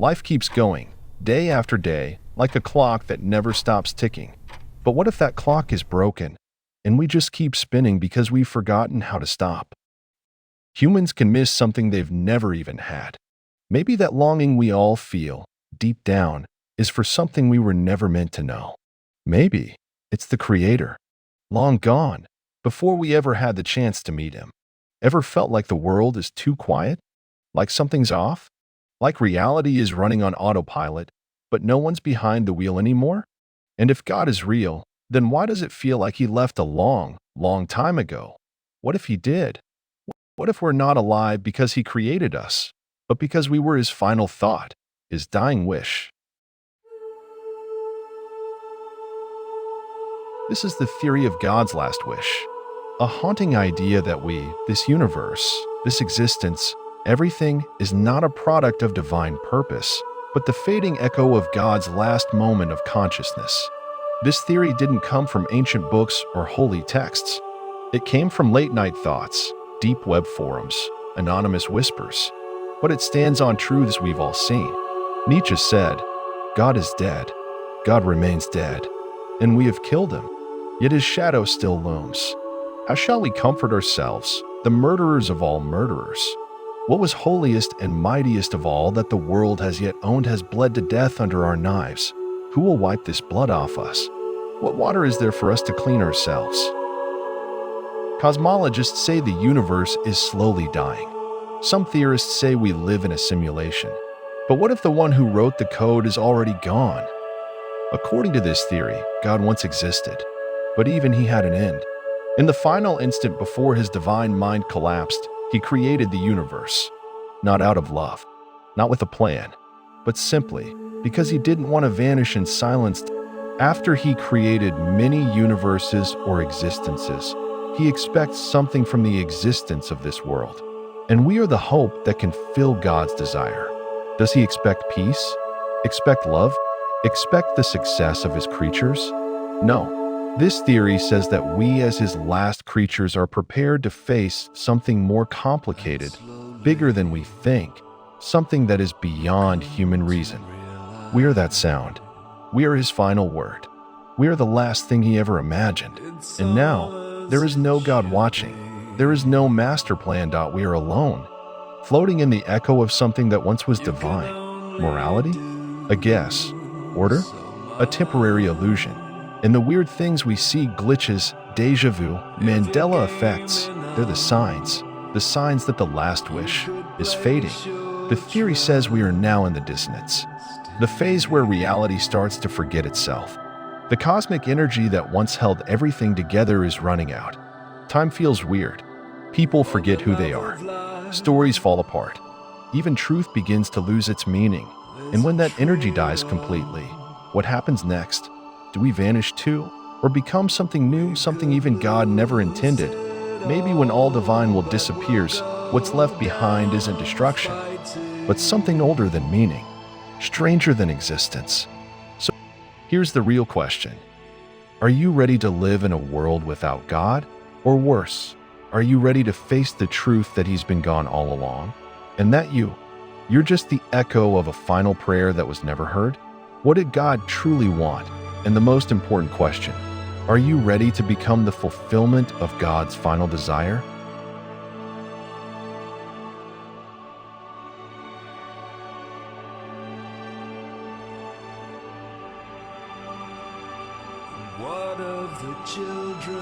Life keeps going, day after day, like a clock that never stops ticking. But what if that clock is broken, and we just keep spinning because we've forgotten how to stop? Humans can miss something they've never even had. Maybe that longing we all feel, deep down, is for something we were never meant to know. Maybe it's the Creator, long gone, before we ever had the chance to meet Him. Ever felt like the world is too quiet? Like something's off? Like reality is running on autopilot, but no one's behind the wheel anymore? And if God is real, then why does it feel like He left a long, long time ago? What if He did? What if we're not alive because He created us, but because we were His final thought, His dying wish? This is the theory of God's last wish, a haunting idea that this universe, this existence, everything is not a product of divine purpose, but the fading echo of God's last moment of consciousness. This theory didn't come from ancient books or holy texts. It came from late-night thoughts, deep web forums, anonymous whispers, but it stands on truths we've all seen. Nietzsche said, "God is dead. God remains dead, and we have killed Him, yet His shadow still looms." How shall we comfort ourselves, the murderers of all murderers? What was holiest and mightiest of all that the world has yet owned has bled to death under our knives? Who will wipe this blood off us? What water is there for us to clean ourselves? Cosmologists say the universe is slowly dying. Some theorists say we live in a simulation. But what if the one who wrote the code is already gone? According to this theory, God once existed, but even He had an end. In the final instant before His divine mind collapsed, He created the universe, not out of love, not with a plan, but simply because He didn't want to vanish in silence. After He created many universes or existences, He expects something from the existence of this world, and we are the hope that can fill God's desire. Does He expect peace? Expect love? Expect the success of His creatures? No. This theory says that we as His last creatures are prepared to face something more complicated, bigger than we think, something that is beyond human reason. We are that sound. We are His final word. We are the last thing He ever imagined. And now, there is no God watching. There is no master plan. We are alone, floating in the echo of something that once was divine. Morality? A guess. Order? A temporary illusion. And the weird things we see, glitches, deja vu, Mandela effects, they're the signs that the last wish is fading. The theory says we are now in the dissonance, the phase where reality starts to forget itself. The cosmic energy that once held everything together is running out. Time feels weird. People forget who they are. Stories fall apart. Even truth begins to lose its meaning. And when that energy dies completely, what happens next? Do we vanish too? Or become something new, something even God never intended? Maybe when all divine will disappears, what's left behind isn't destruction, but something older than meaning, stranger than existence. So here's the real question. Are you ready to live in a world without God? Or worse, are you ready to face the truth that He's been gone all along? And that you're just the echo of a final prayer that was never heard? What did God truly want? And the most important question, are you ready to become the fulfillment of God's final desire? What of the children?